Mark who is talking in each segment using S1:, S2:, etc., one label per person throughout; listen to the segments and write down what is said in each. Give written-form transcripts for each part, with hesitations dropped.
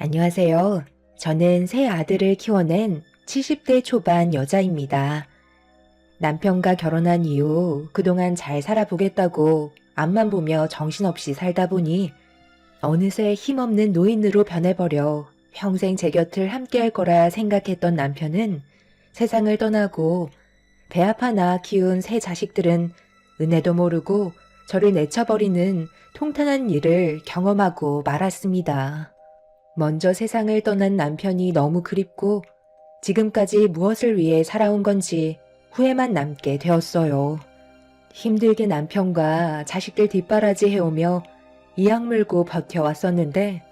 S1: 안녕하세요. 저는 새 아들을 키워낸 70대 초반 여자입니다. 남편과 결혼한 이후 그동안 잘 살아보겠다고 앞만 보며 정신없이 살다 보니 어느새 힘없는 노인으로 변해버려 평생 제 곁을 함께할 거라 생각했던 남편은 세상을 떠나고 배아파 낳아 키운 새 자식들은 은혜도 모르고 저를 내쳐버리는 통탄한 일을 경험하고 말았습니다. 먼저 세상을 떠난 남편이 너무 그립고 지금까지 무엇을 위해 살아온 건지 후회만 남게 되었어요. 힘들게 남편과 자식들 뒷바라지 해오며 이악 물고 버텨왔었는데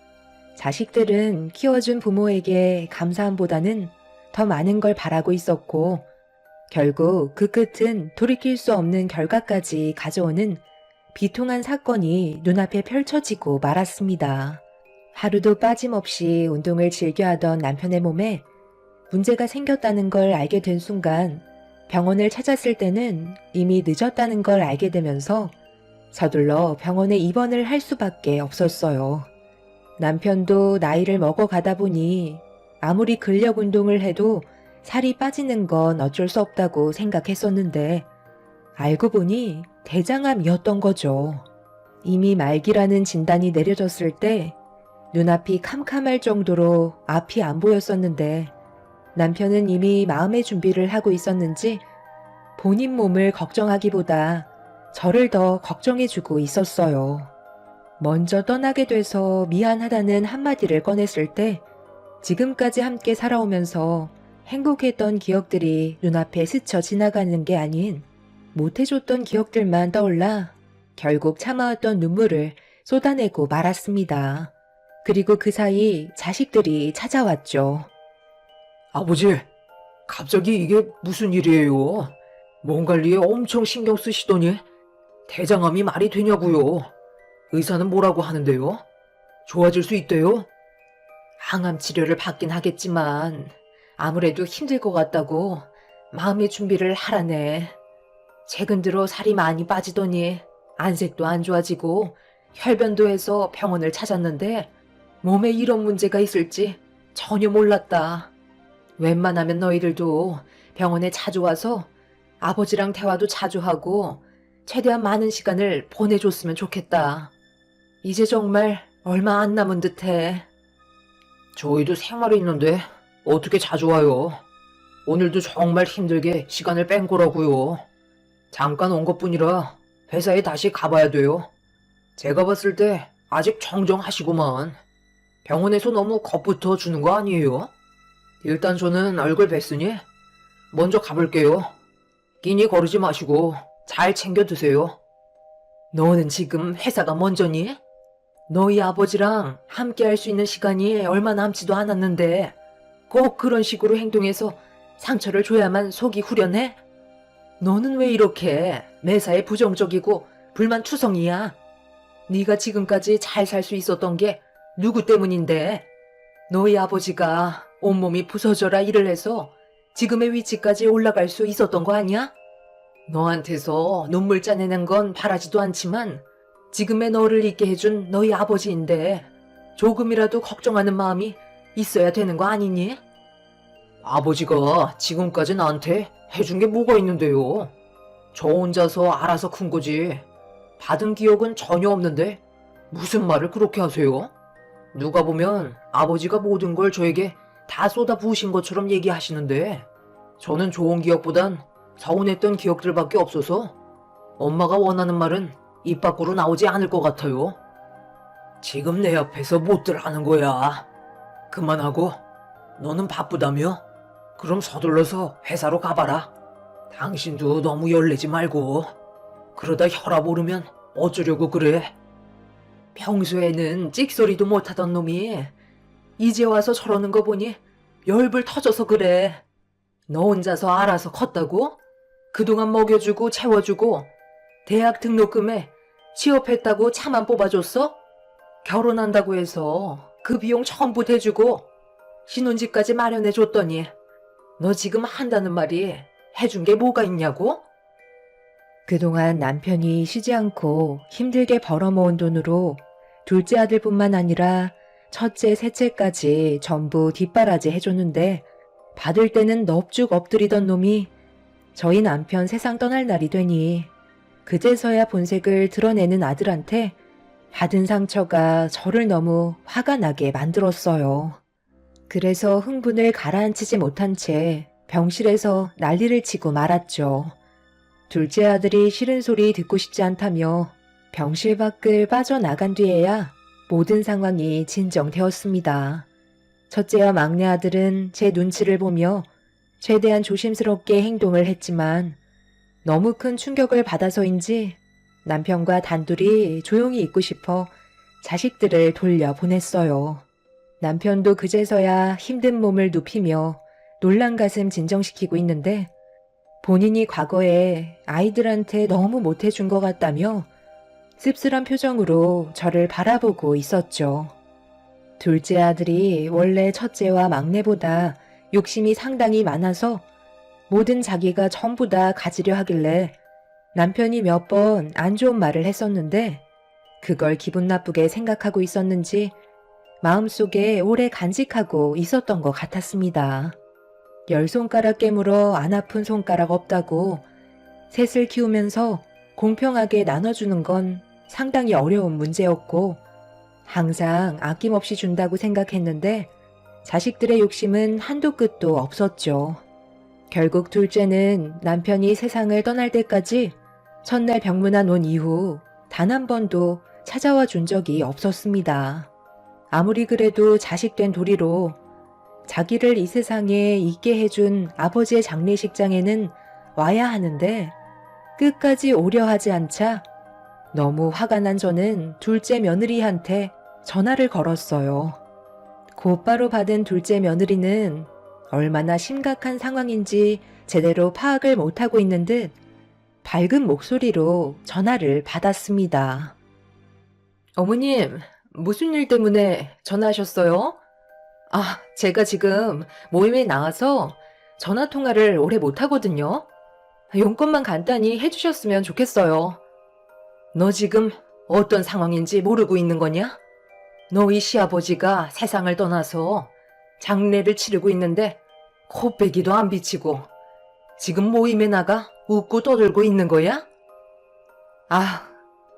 S1: 자식들은 키워준 부모에게 감사함보다는 더 많은 걸 바라고 있었고 결국 그 끝은 돌이킬 수 없는 결과까지 가져오는 비통한 사건이 눈앞에 펼쳐지고 말았습니다. 하루도 빠짐없이 운동을 즐겨하던 남편의 몸에 문제가 생겼다는 걸 알게 된 순간 병원을 찾았을 때는 이미 늦었다는 걸 알게 되면서 서둘러 병원에 입원을 할 수밖에 없었어요. 남편도 나이를 먹어가다 보니 아무리 근력 운동을 해도 살이 빠지는 건 어쩔 수 없다고 생각했었는데 알고 보니 대장암이었던 거죠. 이미 말기라는 진단이 내려졌을 때 눈앞이 캄캄할 정도로 앞이 안 보였었는데 남편은 이미 마음의 준비를 하고 있었는지 본인 몸을 걱정하기보다 저를 더 걱정해주고 있었어요. 먼저 떠나게 돼서 미안하다는 한마디를 꺼냈을 때 지금까지 함께 살아오면서 행복했던 기억들이 눈앞에 스쳐 지나가는 게 아닌 못해줬던 기억들만 떠올라 결국 참아왔던 눈물을 쏟아내고 말았습니다. 그리고 그 사이 자식들이 찾아왔죠.
S2: 아버지, 갑자기 이게 무슨 일이에요? 몸 관리에 엄청 신경 쓰시더니 대장암이 말이 되냐고요? 의사는 뭐라고 하는데요? 좋아질 수 있대요?
S1: 항암 치료를 받긴 하겠지만 아무래도 힘들 것 같다고 마음의 준비를 하라네. 최근 들어 살이 많이 빠지더니 안색도 안 좋아지고 혈변도 해서 병원을 찾았는데 몸에 이런 문제가 있을지 전혀 몰랐다. 웬만하면 너희들도 병원에 자주 와서 아버지랑 대화도 자주 하고 최대한 많은 시간을 보내줬으면 좋겠다. 이제 정말 얼마 안 남은 듯해.
S2: 저희도 생활이 있는데 어떻게 자주 와요? 오늘도 정말 힘들게 시간을 뺀 거라고요. 잠깐 온 것뿐이라 회사에 다시 가봐야 돼요. 제가 봤을 때 아직 정정하시구만. 병원에서 너무 겁부터 주는 거 아니에요? 일단 저는 얼굴 뵀으니 먼저 가볼게요. 끼니 거르지 마시고 잘 챙겨 드세요.
S1: 너는 지금 회사가 먼저니? 너희 아버지랑 함께 할 수 있는 시간이 얼마 남지도 않았는데 꼭 그런 식으로 행동해서 상처를 줘야만 속이 후련해? 너는 왜 이렇게 매사에 부정적이고 불만투성이야? 네가 지금까지 잘 살 수 있었던 게 누구 때문인데? 너희 아버지가 온몸이 부서져라 일을 해서 지금의 위치까지 올라갈 수 있었던 거 아니야? 너한테서 눈물 짜내는 건 바라지도 않지만 지금의 너를 있게 해준 너희 아버지인데 조금이라도 걱정하는 마음이 있어야 되는 거 아니니?
S2: 아버지가 지금까지 나한테 해준 게 뭐가 있는데요? 저 혼자서 알아서 큰 거지. 받은 기억은 전혀 없는데 무슨 말을 그렇게 하세요? 누가 보면 아버지가 모든 걸 저에게 다 쏟아부으신 것처럼 얘기하시는데 저는 좋은 기억보단 서운했던 기억들밖에 없어서 엄마가 원하는 말은 입 밖으로 나오지 않을 것 같아요. 지금 내 앞에서 못들 하는 거야. 그만하고 너는 바쁘다며? 그럼 서둘러서 회사로 가봐라. 당신도 너무 열내지 말고 그러다 혈압 오르면 어쩌려고 그래?
S1: 평소에는 찍소리도 못하던 놈이 이제 와서 저러는 거 보니 열불 터져서 그래. 너 혼자서 알아서 컸다고? 그동안 먹여주고 채워주고 대학 등록금에 취업했다고 차만 뽑아줬어? 결혼한다고 해서 그 비용 전부 대주고 신혼집까지 마련해줬더니 너 지금 한다는 말이 해준 게 뭐가 있냐고? 그동안 남편이 쉬지 않고 힘들게 벌어모은 돈으로 둘째 아들뿐만 아니라 첫째, 셋째까지 전부 뒷바라지 해줬는데 받을 때는 넙죽 엎드리던 놈이 저희 남편 세상 떠날 날이 되니 그제서야 본색을 드러내는 아들한테 받은 상처가 저를 너무 화가 나게 만들었어요. 그래서 흥분을 가라앉히지 못한 채 병실에서 난리를 치고 말았죠. 둘째 아들이 싫은 소리 듣고 싶지 않다며 병실 밖을 빠져나간 뒤에야 모든 상황이 진정되었습니다. 첫째와 막내 아들은 제 눈치를 보며 최대한 조심스럽게 행동을 했지만 너무 큰 충격을 받아서인지 남편과 단둘이 조용히 있고 싶어 자식들을 돌려보냈어요. 남편도 그제서야 힘든 몸을 눕히며 놀란 가슴 진정시키고 있는데 본인이 과거에 아이들한테 너무 못해준 것 같다며 씁쓸한 표정으로 저를 바라보고 있었죠. 둘째 아들이 원래 첫째와 막내보다 욕심이 상당히 많아서 모든 자기가 전부 다 가지려 하길래 남편이 몇 번 안 좋은 말을 했었는데 그걸 기분 나쁘게 생각하고 있었는지 마음속에 오래 간직하고 있었던 것 같았습니다. 10손가락 깨물어 안 아픈 손가락 없다고 셋을 키우면서 공평하게 나눠주는 건 상당히 어려운 문제였고 항상 아낌없이 준다고 생각했는데 자식들의 욕심은 한도 끝도 없었죠. 결국 둘째는 남편이 세상을 떠날 때까지 첫날 병문안 온 이후 단 한 번도 찾아와 준 적이 없었습니다. 아무리 그래도 자식된 도리로 자기를 이 세상에 있게 해준 아버지의 장례식장에는 와야 하는데 끝까지 오려 하지 않자 너무 화가 난 저는 둘째 며느리한테 전화를 걸었어요. 곧바로 받은 둘째 며느리는 얼마나 심각한 상황인지 제대로 파악을 못하고 있는 듯 밝은 목소리로 전화를 받았습니다. 어머님, 무슨 일 때문에 전화하셨어요? 제가 지금 모임에 나와서 전화 통화를 오래 못하거든요. 용건만 간단히 해주셨으면 좋겠어요. 너 지금 어떤 상황인지 모르고 있는 거냐? 너희 시아버지가 세상을 떠나서 장례를 치르고 있는데 코빼기도 안 비치고 지금 모임에 나가 웃고 떠들고 있는 거야?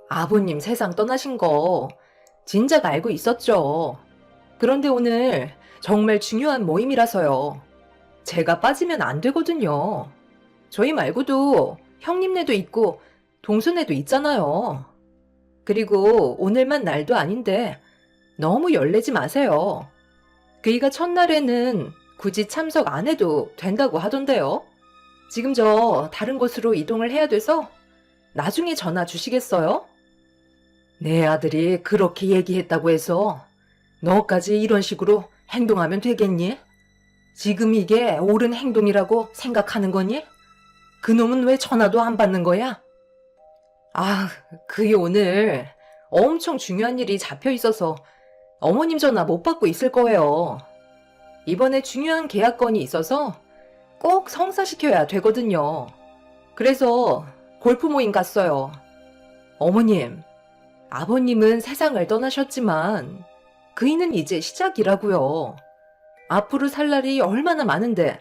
S1: 아버님 세상 떠나신 거 진작 알고 있었죠. 그런데 오늘 정말 중요한 모임이라서요. 제가 빠지면 안 되거든요. 저희 말고도 형님네도 있고 동생네도 있잖아요. 그리고 오늘만 날도 아닌데 너무 열내지 마세요. 그이가 첫날에는 굳이 참석 안 해도 된다고 하던데요. 지금 저 다른 곳으로 이동을 해야 돼서 나중에 전화 주시겠어요? 내 아들이 그렇게 얘기했다고 해서 너까지 이런 식으로 행동하면 되겠니? 지금 이게 옳은 행동이라고 생각하는 거니? 그놈은 왜 전화도 안 받는 거야? 그게 오늘 엄청 중요한 일이 잡혀 있어서 어머님 전화 못 받고 있을 거예요. 이번에 중요한 계약건이 있어서 꼭 성사시켜야 되거든요. 그래서 골프 모임 갔어요. 어머님, 아버님은 세상을 떠나셨지만 그이는 이제 시작이라고요. 앞으로 살 날이 얼마나 많은데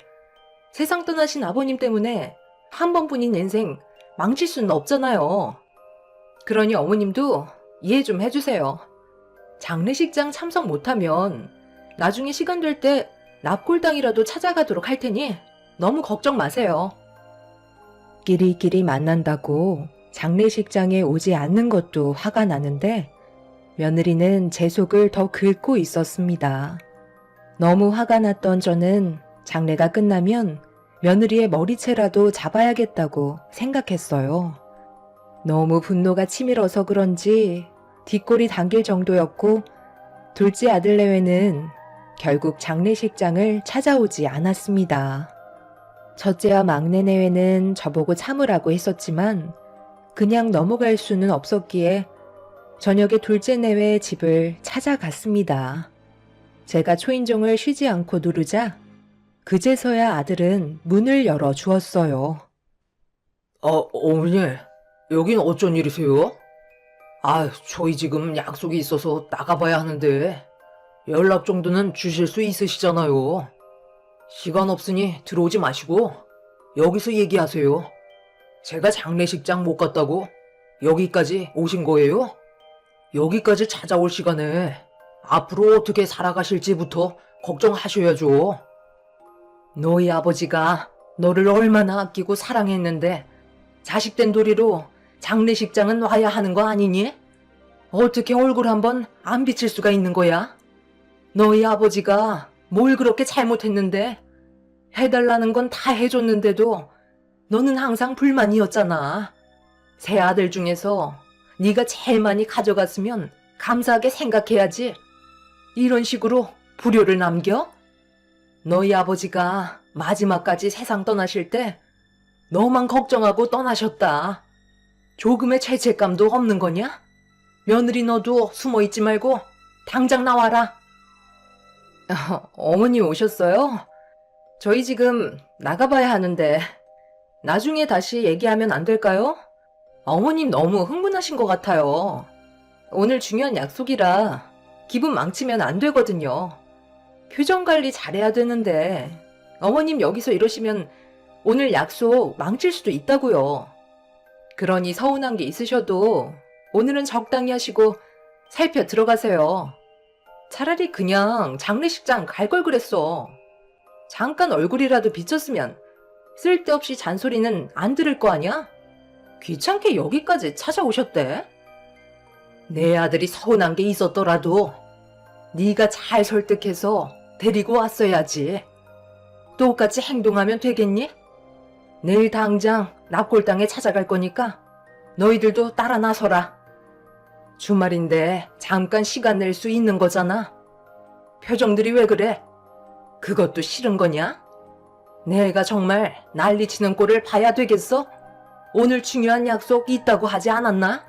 S1: 세상 떠나신 아버님 때문에 한 번뿐인 인생 망칠 수는 없잖아요. 그러니 어머님도 이해 좀 해주세요. 장례식장 참석 못하면 나중에 시간 될 때 납골당이라도 찾아가도록 할 테니 너무 걱정 마세요. 끼리끼리 만난다고 장례식장에 오지 않는 것도 화가 나는데 며느리는 제 속을 더 긁고 있었습니다. 너무 화가 났던 저는 장례가 끝나면 며느리의 머리채라도 잡아야겠다고 생각했어요. 너무 분노가 치밀어서 그런지 뒷골이 당길 정도였고 둘째 아들 내외는 결국 장례식장을 찾아오지 않았습니다. 첫째와 막내 내외는 저보고 참으라고 했었지만 그냥 넘어갈 수는 없었기에 저녁에 둘째 내외의 집을 찾아갔습니다. 제가 초인종을 쉬지 않고 누르자 그제서야 아들은 문을 열어 주었어요.
S2: 어머니, 여긴 어쩐 일이세요? 저희 지금 약속이 있어서 나가봐야 하는데. 연락 정도는 주실 수 있으시잖아요. 시간 없으니 들어오지 마시고 여기서 얘기하세요. 제가 장례식장 못 갔다고 여기까지 오신 거예요? 여기까지 찾아올 시간에 앞으로 어떻게 살아가실지부터 걱정하셔야죠. 너희 아버지가 너를 얼마나 아끼고 사랑했는데 자식된 도리로 장례식장은 와야 하는 거 아니니? 어떻게 얼굴 한번 안 비칠 수가 있는 거야? 너희 아버지가 뭘 그렇게 잘못했는데 해달라는 건 다 해줬는데도 너는 항상 불만이었잖아. 세 아들 중에서 네가 제일 많이 가져갔으면 감사하게 생각해야지. 이런 식으로 불효를 남겨? 너희 아버지가 마지막까지 세상 떠나실 때 너만 걱정하고 떠나셨다. 조금의 죄책감도 없는 거냐? 며느리 너도 숨어있지 말고 당장 나와라. 어머니 오셨어요? 저희 지금 나가봐야 하는데 나중에 다시 얘기하면 안 될까요? 어머님 너무 흥분하신 것 같아요. 오늘 중요한 약속이라 기분 망치면 안 되거든요. 표정 관리 잘해야 되는데 어머님 여기서 이러시면 오늘 약속 망칠 수도 있다고요. 그러니 서운한 게 있으셔도 오늘은 적당히 하시고 살펴 들어가세요. 차라리 그냥 장례식장 갈 걸 그랬어. 잠깐 얼굴이라도 비쳤으면 쓸데없이 잔소리는 안 들을 거 아니야? 귀찮게 여기까지 찾아오셨대. 내 아들이 서운한 게 있었더라도 네가 잘 설득해서 데리고 왔어야지. 똑같이 행동하면 되겠니? 내일 당장 납골당에 찾아갈 거니까 너희들도 따라 나서라. 주말인데 잠깐 시간 낼 수 있는 거잖아. 표정들이 왜 그래? 그것도 싫은 거냐? 내가 정말 난리치는 꼴을 봐야 되겠어? 오늘 중요한 약속 있다고 하지 않았나?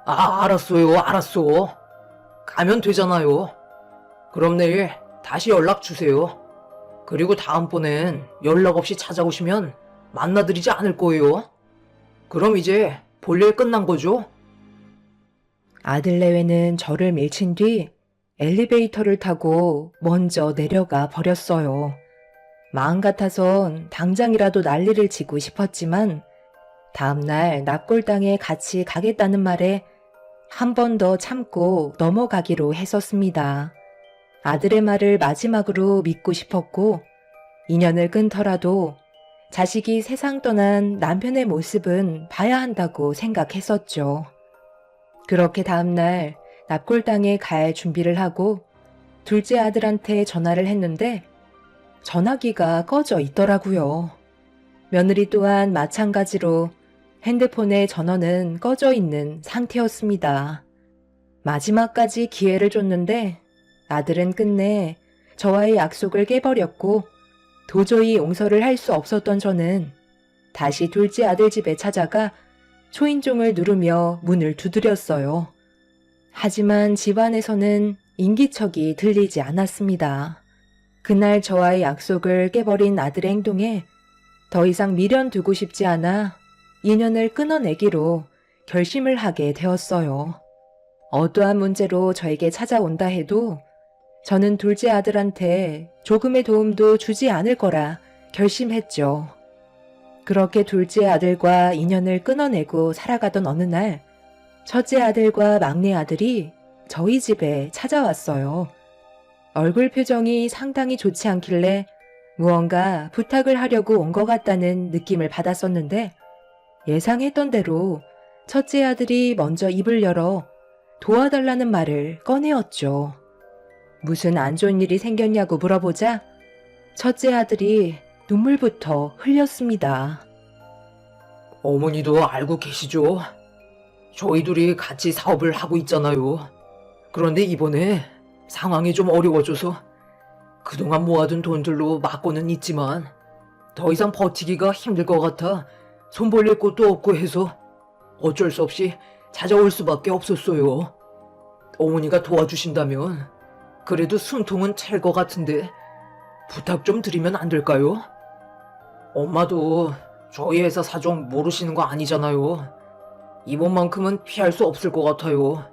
S2: 알았어요, 알았어. 가면 되잖아요. 그럼 내일 다시 연락 주세요. 그리고 다음번엔 연락 없이 찾아오시면 만나드리지 않을 거예요. 그럼 이제 볼일 끝난 거죠?
S1: 아들내외는 저를 밀친 뒤 엘리베이터를 타고 먼저 내려가 버렸어요. 마음 같아선 당장이라도 난리를 치고 싶었지만 다음날 납골당에 같이 가겠다는 말에 한 번 더 참고 넘어가기로 했었습니다. 아들의 말을 마지막으로 믿고 싶었고 인연을 끊더라도 자식이 세상 떠난 남편의 모습은 봐야 한다고 생각했었죠. 그렇게 다음날 납골당에 갈 준비를 하고 둘째 아들한테 전화를 했는데 전화기가 꺼져 있더라고요. 며느리 또한 마찬가지로 핸드폰의 전원은 꺼져 있는 상태였습니다. 마지막까지 기회를 줬는데 아들은 끝내 저와의 약속을 깨버렸고 도저히 용서를 할 수 없었던 저는 다시 둘째 아들 집에 찾아가 초인종을 누르며 문을 두드렸어요. 하지만 집안에서는 인기척이 들리지 않았습니다. 그날 저와의 약속을 깨버린 아들의 행동에 더 이상 미련 두고 싶지 않아 인연을 끊어내기로 결심을 하게 되었어요. 어떠한 문제로 저에게 찾아온다 해도 저는 둘째 아들한테 조금의 도움도 주지 않을 거라 결심했죠. 그렇게 둘째 아들과 인연을 끊어내고 살아가던 어느 날 첫째 아들과 막내 아들이 저희 집에 찾아왔어요. 얼굴 표정이 상당히 좋지 않길래 무언가 부탁을 하려고 온 것 같다는 느낌을 받았었는데 예상했던 대로 첫째 아들이 먼저 입을 열어 도와달라는 말을 꺼내었죠. 무슨 안 좋은 일이 생겼냐고 물어보자 첫째 아들이 눈물부터 흘렸습니다.
S2: 어머니도 알고 계시죠? 저희 둘이 같이 사업을 하고 있잖아요. 그런데 이번에 상황이 좀 어려워져서 그동안 모아둔 돈들로 막고는 있지만 더 이상 버티기가 힘들 것 같아 손 벌릴 곳도 없고 해서 어쩔 수 없이 찾아올 수밖에 없었어요. 어머니가 도와주신다면 그래도 숨통은 찰 것 같은데 부탁 좀 드리면 안 될까요? 엄마도 저희 회사 사정 모르시는 거 아니잖아요. 이번만큼은 피할 수 없을 것 같아요.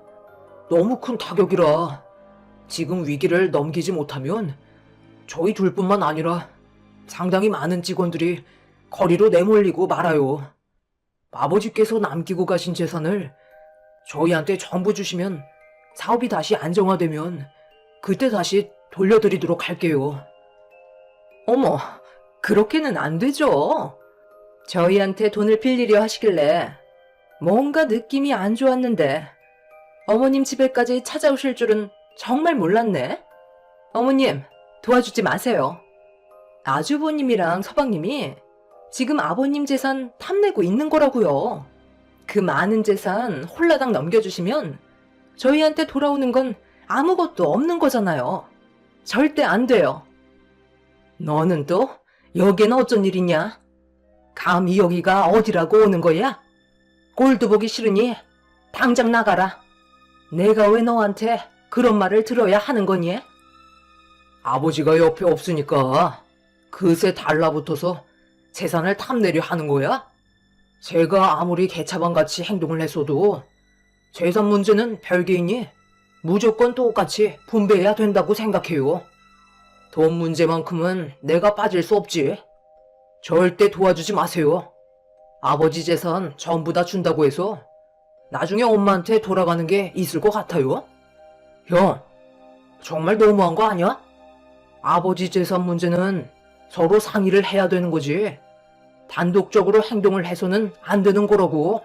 S2: 너무 큰 타격이라 지금 위기를 넘기지 못하면 저희 둘뿐만 아니라 상당히 많은 직원들이 거리로 내몰리고 말아요. 아버지께서 남기고 가신 재산을 저희한테 전부 주시면 사업이 다시 안정화되면 그때 다시 돌려드리도록 할게요. 어머, 그렇게는 안 되죠. 저희한테 돈을 빌리려 하시길래 뭔가 느낌이 안 좋았는데 어머님 집에까지 찾아오실 줄은 정말 몰랐네. 어머님, 도와주지 마세요. 아주버님이랑 서방님이 지금 아버님 재산 탐내고 있는 거라고요. 그 많은 재산 홀라당 넘겨주시면 저희한테 돌아오는 건 아무것도 없는 거잖아요. 절대 안 돼요. 너는 또 여기는 어쩐 일이냐? 감히 여기가 어디라고 오는 거야? 꼴도 보기 싫으니 당장 나가라. 내가 왜 너한테 그런 말을 들어야 하는 거니? 아버지가 옆에 없으니까 그새 달라붙어서 재산을 탐내려 하는 거야? 제가 아무리 개차반같이 행동을 했어도 재산 문제는 별개이니 무조건 똑같이 분배해야 된다고 생각해요. 돈 문제만큼은 내가 빠질 수 없지. 절대 도와주지 마세요. 아버지 재산 전부 다 준다고 해서 나중에 엄마한테 돌아가는 게 있을 것 같아요? 형, 정말 너무한 거 아니야? 아버지 재산 문제는 서로 상의를 해야 되는 거지. 단독적으로 행동을 해서는 안 되는 거라고.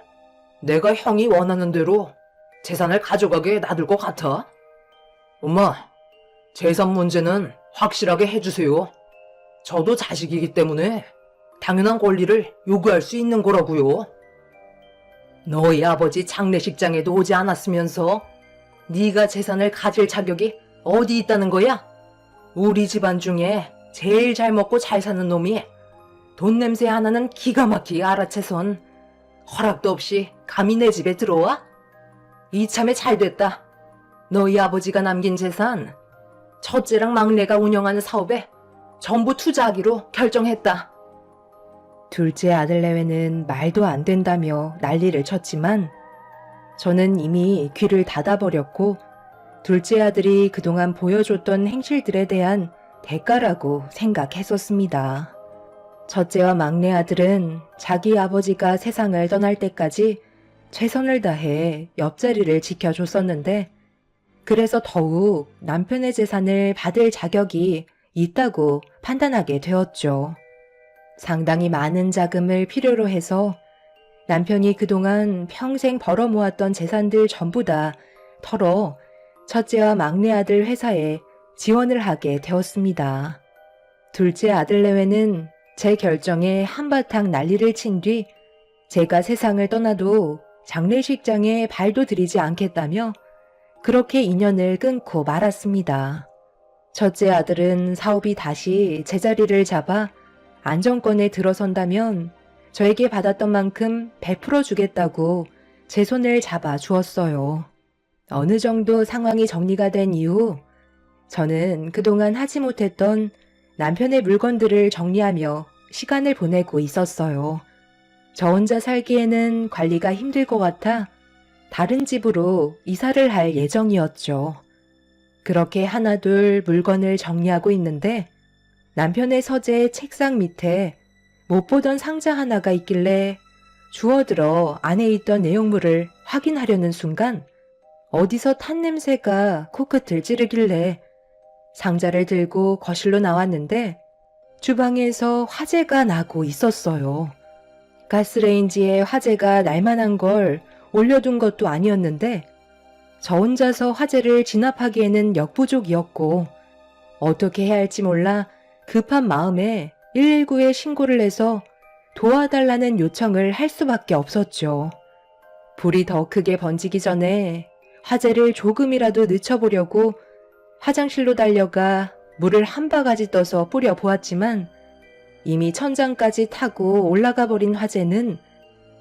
S2: 내가 형이 원하는 대로 재산을 가져가게 놔둘 것 같아? 엄마, 재산 문제는 확실하게 해주세요. 저도 자식이기 때문에 당연한 권리를 요구할 수 있는 거라고요. 너희 아버지 장례식장에도 오지 않았으면서 네가 재산을 가질 자격이 어디 있다는 거야? 우리 집안 중에 제일 잘 먹고 잘 사는 놈이 돈 냄새 하나는 기가 막히게 알아채선 허락도 없이 감히 내 집에 들어와? 이참에 잘 됐다. 너희 아버지가 남긴 재산 첫째랑 막내가 운영하는 사업에 전부 투자하기로 결정했다.
S1: 둘째 아들 내외는 말도 안 된다며 난리를 쳤지만 저는 이미 귀를 닫아버렸고 둘째 아들이 그동안 보여줬던 행실들에 대한 대가라고 생각했었습니다. 첫째와 막내 아들은 자기 아버지가 세상을 떠날 때까지 최선을 다해 옆자리를 지켜줬었는데 그래서 더욱 남편의 재산을 받을 자격이 있다고 판단하게 되었죠. 상당히 많은 자금을 필요로 해서 남편이 그동안 평생 벌어모았던 재산들 전부 다 털어 첫째와 막내 아들 회사에 지원을 하게 되었습니다. 둘째 아들 내외는 제 결정에 한바탕 난리를 친 뒤 제가 세상을 떠나도 장례식장에 발도 들이지 않겠다며 그렇게 인연을 끊고 말았습니다. 첫째 아들은 사업이 다시 제자리를 잡아 안정권에 들어선다면 저에게 받았던 만큼 베풀어 주겠다고 제 손을 잡아 주었어요. 어느 정도 상황이 정리가 된 이후 저는 그동안 하지 못했던 남편의 물건들을 정리하며 시간을 보내고 있었어요. 저 혼자 살기에는 관리가 힘들 것 같아 다른 집으로 이사를 할 예정이었죠. 그렇게 하나둘 물건을 정리하고 있는데 남편의 서재 책상 밑에 못 보던 상자 하나가 있길래 주워들어 안에 있던 내용물을 확인하려는 순간 어디서 탄 냄새가 코끝을 찌르길래 상자를 들고 거실로 나왔는데 주방에서 화재가 나고 있었어요. 가스레인지에 화재가 날만한 걸 올려둔 것도 아니었는데 저 혼자서 화재를 진압하기에는 역부족이었고 어떻게 해야 할지 몰라 급한 마음에 119에 신고를 해서 도와달라는 요청을 할 수밖에 없었죠. 불이 더 크게 번지기 전에 화재를 조금이라도 늦춰보려고 화장실로 달려가 물을 한 바가지 떠서 뿌려보았지만 이미 천장까지 타고 올라가 버린 화재는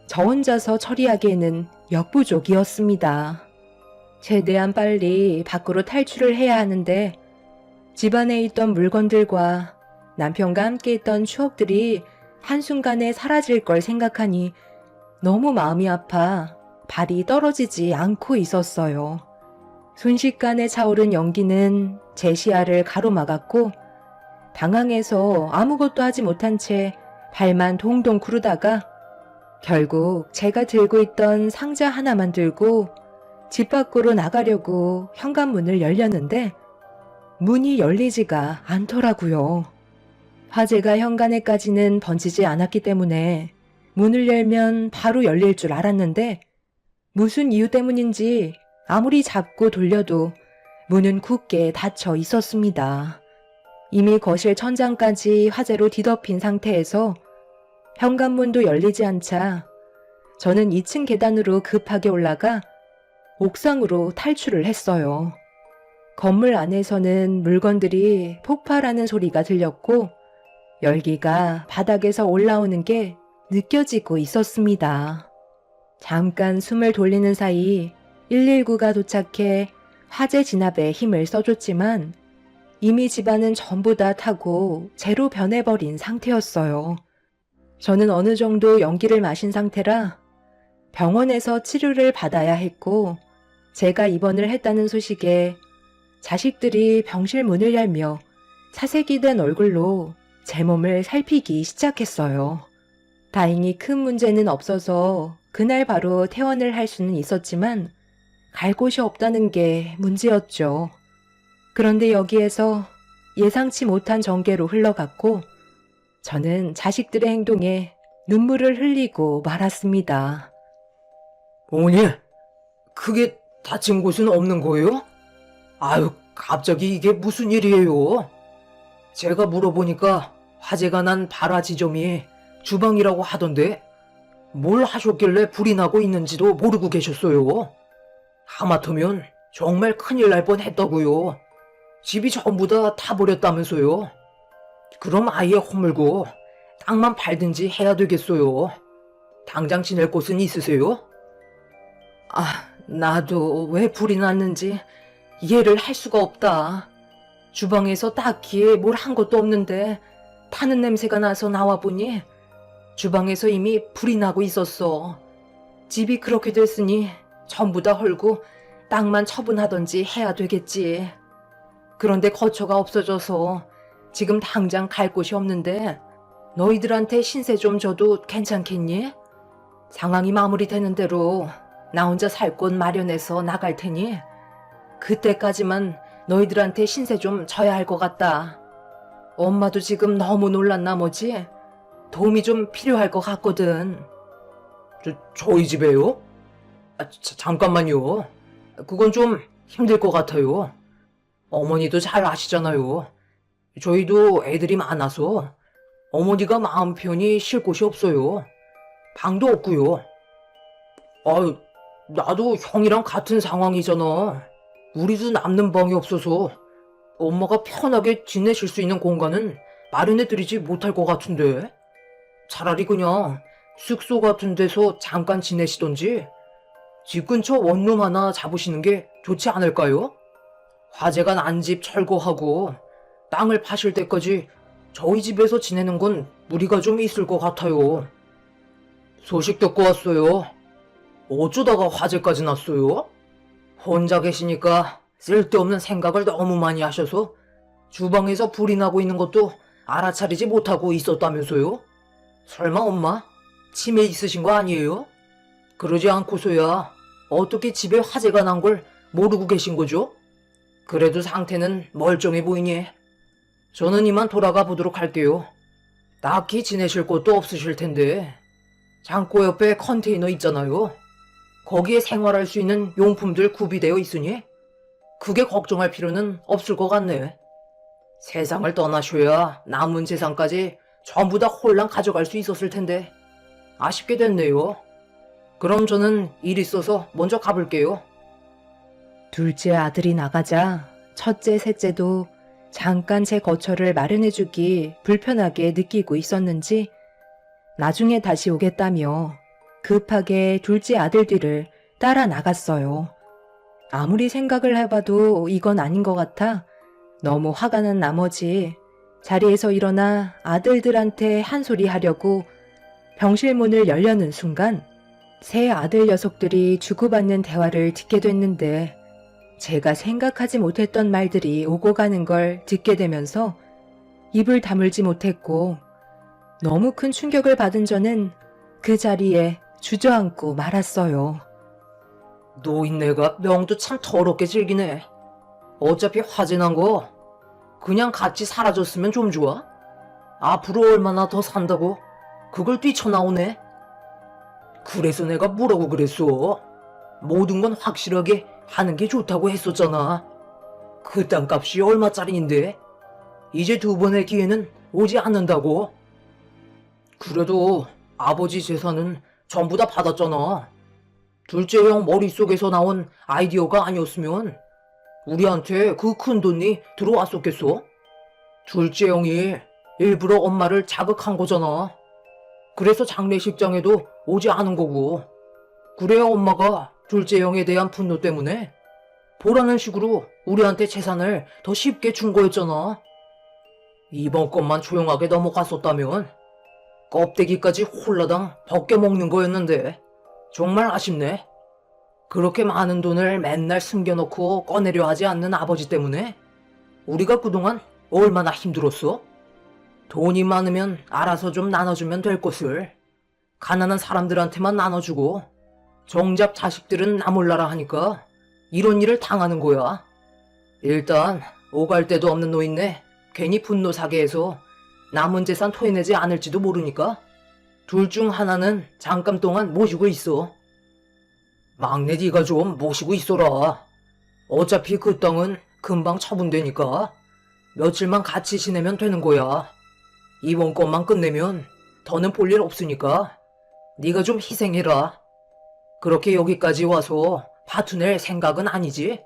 S1: 저 혼자서 처리하기에는 역부족이었습니다. 최대한 빨리 밖으로 탈출을 해야 하는데 집안에 있던 물건들과 남편과 함께 있던 추억들이 한순간에 사라질 걸 생각하니 너무 마음이 아파 발이 떨어지지 않고 있었어요. 순식간에 차오른 연기는 제 시야를 가로막았고 당황해서 아무것도 하지 못한 채 발만 동동 구르다가 결국 제가 들고 있던 상자 하나만 들고 집 밖으로 나가려고 현관문을 열렸는데 문이 열리지가 않더라고요. 화재가 현관에까지는 번지지 않았기 때문에 문을 열면 바로 열릴 줄 알았는데 무슨 이유 때문인지 아무리 잡고 돌려도 문은 굳게 닫혀 있었습니다. 이미 거실 천장까지 화재로 뒤덮인 상태에서 현관문도 열리지 않자 저는 2층 계단으로 급하게 올라가 옥상으로 탈출을 했어요. 건물 안에서는 물건들이 폭발하는 소리가 들렸고 열기가 바닥에서 올라오는 게 느껴지고 있었습니다. 잠깐 숨을 돌리는 사이 119가 도착해 화재 진압에 힘을 써줬지만 이미 집안은 전부 다 타고 재로 변해버린 상태였어요. 저는 어느 정도 연기를 마신 상태라 병원에서 치료를 받아야 했고 제가 입원을 했다는 소식에 자식들이 병실 문을 열며 사색이 된 얼굴로 제 몸을 살피기 시작했어요. 다행히 큰 문제는 없어서 그날 바로 퇴원을 할 수는 있었지만 갈 곳이 없다는 게 문제였죠. 그런데 여기에서 예상치 못한 전개로 흘러갔고 저는 자식들의 행동에 눈물을 흘리고 말았습니다.
S2: 어머니, 크게 다친 곳은 없는 거예요? 아유, 갑자기 이게 무슨 일이에요? 제가 물어보니까 화재가 난 발화 지점이 주방이라고 하던데 뭘 하셨길래 불이 나고 있는지도 모르고 계셨어요. 하마터면 정말 큰일 날 뻔했다고요. 집이 전부 다 타버렸다면서요. 그럼 아예 허물고 땅만 팔든지 해야 되겠어요. 당장 지낼 곳은 있으세요? 나도 왜 불이 났는지 이해를 할 수가 없다. 주방에서 딱히 뭘 한 것도 없는데 타는 냄새가 나서 나와보니 주방에서 이미 불이 나고 있었어. 집이 그렇게 됐으니 전부 다 헐고 땅만 처분하던지 해야 되겠지. 그런데 거처가 없어져서 지금 당장 갈 곳이 없는데 너희들한테 신세 좀 줘도 괜찮겠니? 상황이 마무리되는 대로 나 혼자 살 곳 마련해서 나갈 테니 그때까지만 너희들한테 신세 좀 져야 할 것 같다. 엄마도 지금 너무 놀란 나머지 도움이 좀 필요할 것 같거든. 저희 집에요? 잠깐만요. 그건 좀 힘들 것 같아요. 어머니도 잘 아시잖아요. 저희도 애들이 많아서 어머니가 마음 편히 쉴 곳이 없어요. 방도 없고요. 나도 형이랑 같은 상황이잖아. 우리도 남는 방이 없어서 엄마가 편하게 지내실 수 있는 공간은 마련해드리지 못할 것 같은데. 차라리 그냥 숙소 같은 데서 잠깐 지내시던지 집 근처 원룸 하나 잡으시는 게 좋지 않을까요? 화재가 난 집 철거하고 땅을 파실 때까지 저희 집에서 지내는 건 무리가 좀 있을 것 같아요. 소식 듣고 왔어요. 어쩌다가 화재까지 났어요? 혼자 계시니까 쓸데없는 생각을 너무 많이 하셔서 주방에서 불이 나고 있는 것도 알아차리지 못하고 있었다면서요? 설마 엄마 치매 있으신 거 아니에요? 그러지 않고서야 어떻게 집에 화재가 난 걸 모르고 계신 거죠? 그래도 상태는 멀쩡해 보이니 저는 이만 돌아가 보도록 할게요. 딱히 지내실 곳도 없으실 텐데 창고 옆에 컨테이너 있잖아요. 거기에 생활할 수 있는 용품들 구비되어 있으니 그게 걱정할 필요는 없을 것 같네. 세상을 떠나셔야 남은 재산까지 전부 다 홀랑 가져갈 수 있었을 텐데 아쉽게 됐네요. 그럼 저는 일 있어서 먼저 가볼게요.
S1: 둘째 아들이 나가자 첫째, 셋째도 잠깐 제 거처를 마련해주기 불편하게 느끼고 있었는지 나중에 다시 오겠다며 급하게 둘째 아들 뒤를 따라 나갔어요. 아무리 생각을 해봐도 이건 아닌 것 같아 너무 화가 난 나머지 자리에서 일어나 아들들한테 한 소리 하려고 병실 문을 열려는 순간 세 아들 녀석들이 주고받는 대화를 듣게 됐는데 제가 생각하지 못했던 말들이 오고 가는 걸 듣게 되면서 입을 다물지 못했고 너무 큰 충격을 받은 저는 그 자리에 주저앉고 말았어요.
S2: 노인네가 명도 참 더럽게 즐기네. 어차피 화재 난 거 그냥 같이 사라졌으면 좀 좋아? 앞으로 얼마나 더 산다고 그걸 뛰쳐나오네. 그래서 내가 뭐라고 그랬어? 모든 건 확실하게 하는 게 좋다고 했었잖아. 그 땅값이 얼마짜리인데 이제 두 번의 기회는 오지 않는다고. 그래도 아버지 재산은 전부 다 받았잖아. 둘째 형 머릿속에서 나온 아이디어가 아니었으면 우리한테 그 큰 돈이 들어왔었겠어? 둘째 형이 일부러 엄마를 자극한 거잖아. 그래서 장례식장에도 오지 않은 거고. 그래야 엄마가 둘째 형에 대한 분노 때문에 보라는 식으로 우리한테 재산을 더 쉽게 준 거였잖아. 이번 것만 조용하게 넘어갔었다면 껍데기까지 홀라당 벗겨먹는 거였는데 정말 아쉽네. 그렇게 많은 돈을 맨날 숨겨놓고 꺼내려 하지 않는 아버지 때문에 우리가 그동안 얼마나 힘들었어? 돈이 많으면 알아서 좀 나눠주면 될 것을 가난한 사람들한테만 나눠주고 정작 자식들은 나 몰라라 하니까 이런 일을 당하는 거야. 일단 오갈 데도 없는 노인네 괜히 분노 사게 해서 남은 재산 토해내지 않을지도 모르니까 둘 중 하나는 잠깐 동안 모시고 있어. 막내 네가 좀 모시고 있어라. 어차피 그 땅은 금방 처분되니까 며칠만 같이 지내면 되는 거야. 이번 것만 끝내면 더는 볼 일 없으니까 네가 좀 희생해라. 그렇게 여기까지 와서 파투낼 생각은 아니지?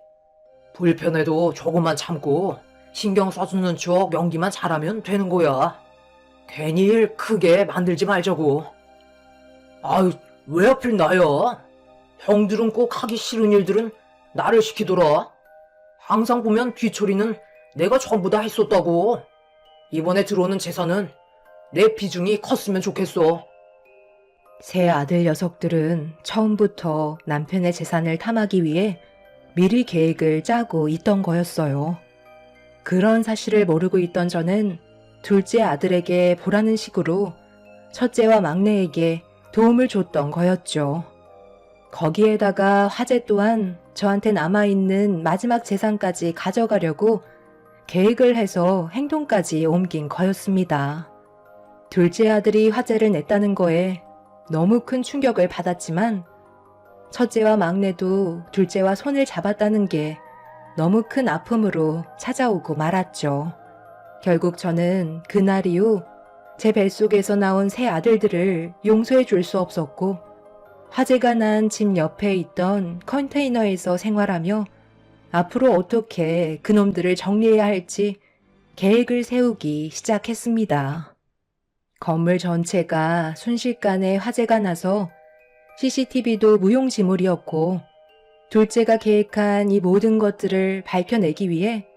S2: 불편해도 조금만 참고 신경 써주는 척 연기만 잘하면 되는 거야. 괜히 일 크게 만들지 말자고. 아유, 왜 하필 나야? 형들은 꼭 하기 싫은 일들은 나를 시키더라. 항상 보면 뒤처리는 내가 전부 다 했었다고. 이번에 들어오는 재산은 내 비중이 컸으면 좋겠어.
S1: 세 아들 녀석들은 처음부터 남편의 재산을 탐하기 위해 미리 계획을 짜고 있던 거였어요. 그런 사실을 모르고 있던 저는 둘째 아들에게 보라는 식으로 첫째와 막내에게 도움을 줬던 거였죠. 거기에다가 화재 또한 저한테 남아있는 마지막 재산까지 가져가려고 계획을 해서 행동까지 옮긴 거였습니다. 둘째 아들이 화재를 냈다는 거에 너무 큰 충격을 받았지만 첫째와 막내도 둘째와 손을 잡았다는 게 너무 큰 아픔으로 찾아오고 말았죠. 결국 저는 그날 이후 제 뱃속에서 나온 세 아들들을 용서해 줄 수 없었고 화재가 난 집 옆에 있던 컨테이너에서 생활하며 앞으로 어떻게 그놈들을 정리해야 할지 계획을 세우기 시작했습니다. 건물 전체가 순식간에 화재가 나서 CCTV도 무용지물이었고 둘째가 계획한 이 모든 것들을 밝혀내기 위해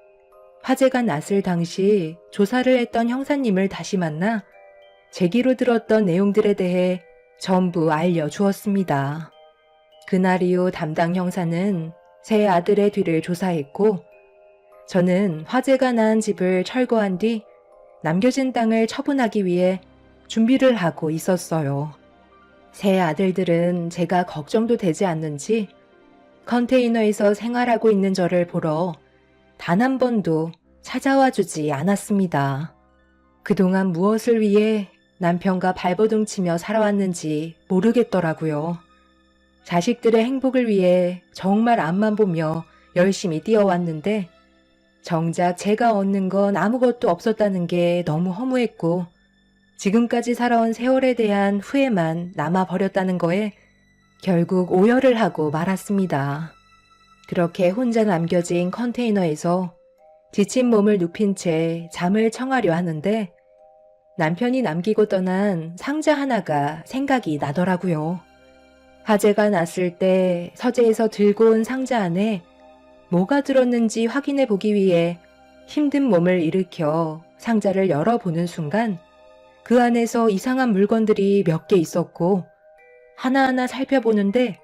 S1: 화재가 났을 당시 조사를 했던 형사님을 다시 만나 제기로 들었던 내용들에 대해 전부 알려주었습니다. 그날 이후 담당 형사는 세 아들의 뒤를 조사했고 저는 화재가 난 집을 철거한 뒤 남겨진 땅을 처분하기 위해 준비를 하고 있었어요. 세 아들들은 제가 걱정도 되지 않는지 컨테이너에서 생활하고 있는 저를 보러 단 한 번도 찾아와 주지 않았습니다. 그동안 무엇을 위해 남편과 발버둥 치며 살아왔는지 모르겠더라고요. 자식들의 행복을 위해 정말 앞만 보며 열심히 뛰어왔는데 정작 제가 얻는 건 아무것도 없었다는 게 너무 허무했고 지금까지 살아온 세월에 대한 후회만 남아버렸다는 거에 결국 오열을 하고 말았습니다. 그렇게 혼자 남겨진 컨테이너에서 지친 몸을 눕힌 채 잠을 청하려 하는데 남편이 남기고 떠난 상자 하나가 생각이 나더라고요. 화재가 났을 때 서재에서 들고 온 상자 안에 뭐가 들었는지 확인해 보기 위해 힘든 몸을 일으켜 상자를 열어보는 순간 그 안에서 이상한 물건들이 몇 개 있었고 하나하나 살펴보는데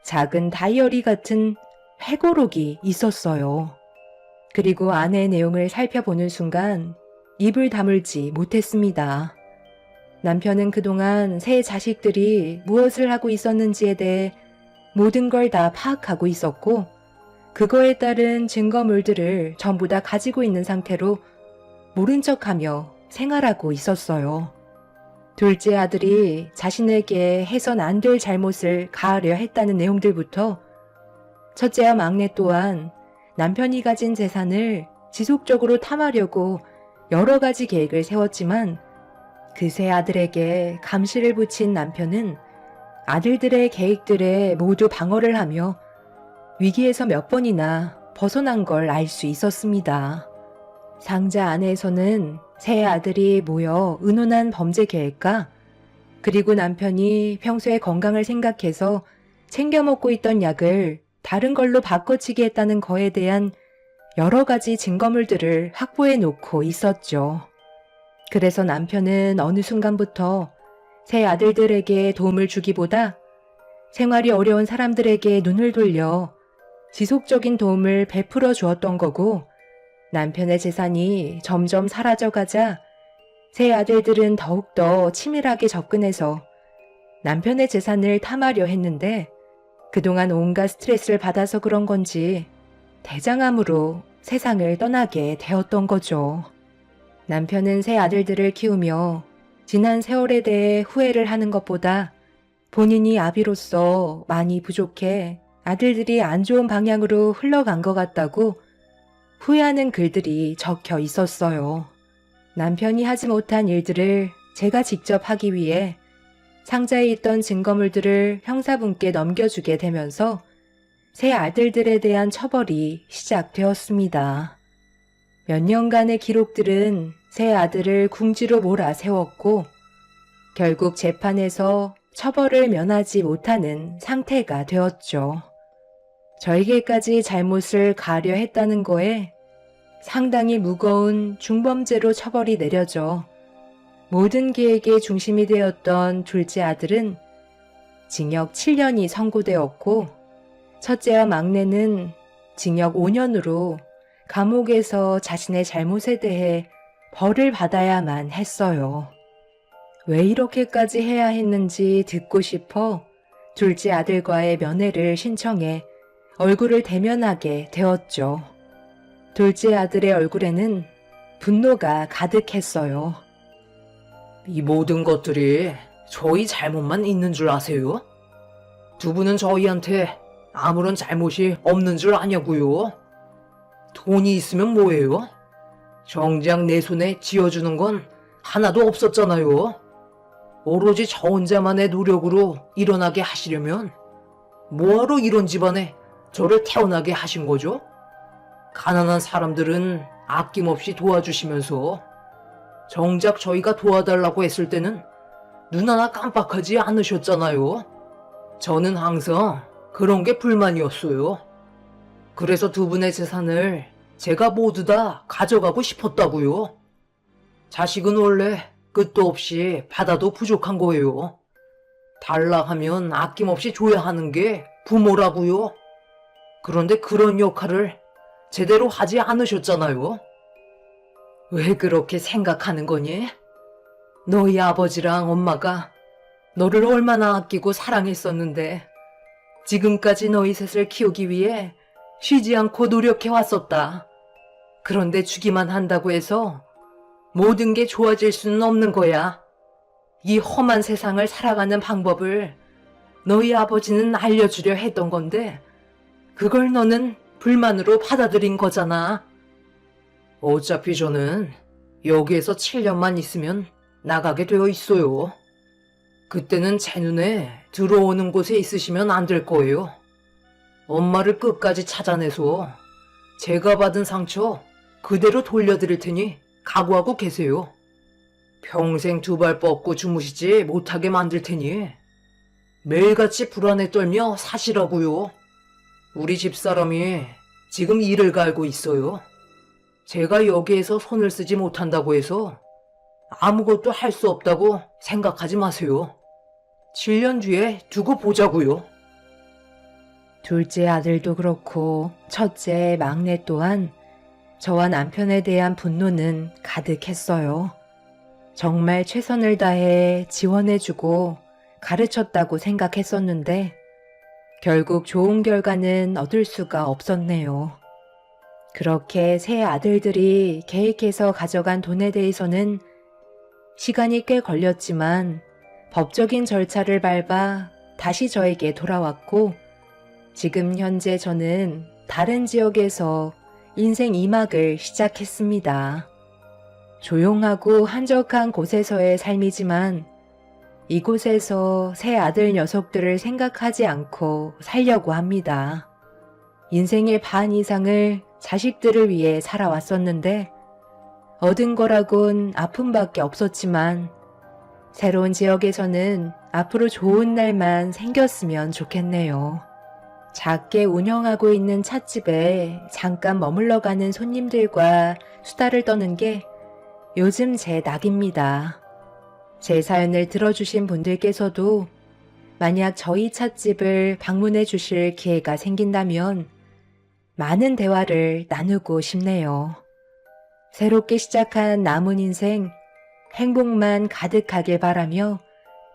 S1: 작은 다이어리 같은 회고록이 있었어요. 그리고 안의 내용을 살펴보는 순간 입을 다물지 못했습니다. 남편은 그동안 세 자식들이 무엇을 하고 있었는지에 대해 모든 걸 다 파악하고 있었고, 그거에 따른 증거물들을 전부 다 가지고 있는 상태로 모른 척하며 생활하고 있었어요. 둘째 아들이 자신에게 해선 안 될 잘못을 가하려 했다는 내용들부터 첫째와 막내 또한 남편이 가진 재산을 지속적으로 탐하려고 여러 가지 계획을 세웠지만, 그 세 아들에게 감시를 붙인 남편은 아들들의 계획들에 모두 방어를 하며 위기에서 몇 번이나 벗어난 걸 알 수 있었습니다. 상자 안에서는 세 아들이 모여 의논한 범죄 계획과, 그리고 남편이 평소에 건강을 생각해서 챙겨 먹고 있던 약을 다른 걸로 바꿔치기 했다는 거에 대한 여러 가지 증거물들을 확보해 놓고 있었죠. 그래서 남편은 어느 순간부터 세 아들들에게 도움을 주기보다 생활이 어려운 사람들에게 눈을 돌려 지속적인 도움을 베풀어 주었던 거고, 남편의 재산이 점점 사라져가자 세 아들들은 더욱더 치밀하게 접근해서 남편의 재산을 탐하려 했는데, 그동안 온갖 스트레스를 받아서 그런 건지 대장암으로 세상을 떠나게 되었던 거죠. 남편은 세 아들들을 키우며 지난 세월에 대해 후회를 하는 것보다 본인이 아비로서 많이 부족해 아들들이 안 좋은 방향으로 흘러간 것 같다고 후회하는 글들이 적혀 있었어요. 남편이 하지 못한 일들을 제가 직접 하기 위해 상자에 있던 증거물들을 형사분께 넘겨주게 되면서 세 아들들에 대한 처벌이 시작되었습니다. 몇 년간의 기록들은 세 아들을 궁지로 몰아세웠고, 결국 재판에서 처벌을 면하지 못하는 상태가 되었죠. 저에게까지 잘못을 가하려 했다는 거에 상당히 무거운 중범죄로 처벌이 내려져 모든 계획의 중심이 되었던 둘째 아들은 징역 7년이 선고되었고, 첫째와 막내는 징역 5년으로 감옥에서 자신의 잘못에 대해 벌을 받아야만 했어요. 왜 이렇게까지 해야 했는지 듣고 싶어 둘째 아들과의 면회를 신청해 얼굴을 대면하게 되었죠. 둘째 아들의 얼굴에는 분노가 가득했어요.
S2: 이 모든 것들이 저희 잘못만 있는 줄 아세요? 두 분은 저희한테 아무런 잘못이 없는 줄 아냐고요? 돈이 있으면 뭐예요? 정작 내 손에 쥐어주는 건 하나도 없었잖아요. 오로지 저 혼자만의 노력으로 일어나게 하시려면 뭐하러 이런 집안에 저를 태어나게 하신 거죠? 가난한 사람들은 아낌없이 도와주시면서 정작 저희가 도와달라고 했을 때는 눈 하나 깜빡하지 않으셨잖아요. 저는 항상 그런 게 불만이었어요. 그래서 두 분의 재산을 제가 모두 다 가져가고 싶었다고요. 자식은 원래 끝도 없이 받아도 부족한 거예요. 달라 하면 아낌없이 줘야 하는 게 부모라고요. 그런데 그런 역할을 제대로 하지 않으셨잖아요. 왜 그렇게 생각하는 거니? 너희 아버지랑 엄마가 너를 얼마나 아끼고 사랑했었는데 지금까지 너희 셋을 키우기 위해 쉬지 않고 노력해 왔었다. 그런데 주기만 한다고 해서 모든 게 좋아질 수는 없는 거야. 이 험한 세상을 살아가는 방법을 너희 아버지는 알려주려 했던 건데 그걸 너는 불만으로 받아들인 거잖아. 어차피 저는 여기에서 7년만 있으면 나가게 되어 있어요. 그때는 제 눈에 들어오는 곳에 있으시면 안 될 거예요. 엄마를 끝까지 찾아내서 제가 받은 상처 그대로 돌려드릴 테니 각오하고 계세요. 평생 두 발 뻗고 주무시지 못하게 만들 테니 매일같이 불안에 떨며 사시라고요. 우리 집사람이 지금 이를 갈고 있어요. 제가 여기에서 손을 쓰지 못한다고 해서 아무것도 할 수 없다고 생각하지 마세요. 7년 뒤에 두고 보자고요.
S1: 둘째 아들도 그렇고 첫째 막내 또한 저와 남편에 대한 분노는 가득했어요. 정말 최선을 다해 지원해주고 가르쳤다고 생각했었는데 결국 좋은 결과는 얻을 수가 없었네요. 그렇게 세 아들들이 계획해서 가져간 돈에 대해서는 시간이 꽤 걸렸지만 법적인 절차를 밟아 다시 저에게 돌아왔고 지금 현재 저는 다른 지역에서 인생 2막을 시작했습니다. 조용하고 한적한 곳에서의 삶이지만 이곳에서 세 아들 녀석들을 생각하지 않고 살려고 합니다. 인생의 반 이상을 자식들을 위해 살아왔었는데 얻은 거라곤 아픔밖에 없었지만 새로운 지역에서는 앞으로 좋은 날만 생겼으면 좋겠네요. 작게 운영하고 있는 찻집에 잠깐 머물러 가는 손님들과 수다를 떠는 게 요즘 제 낙입니다. 제 사연을 들어주신 분들께서도 만약 저희 찻집을 방문해 주실 기회가 생긴다면 많은 대화를 나누고 싶네요. 새롭게 시작한 남은 인생 행복만 가득하길 바라며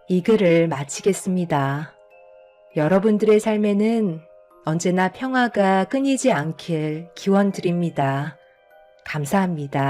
S1: 이 글을 마치겠습니다. 여러분들의 삶에는 언제나 평화가 끊이지 않길 기원드립니다. 감사합니다.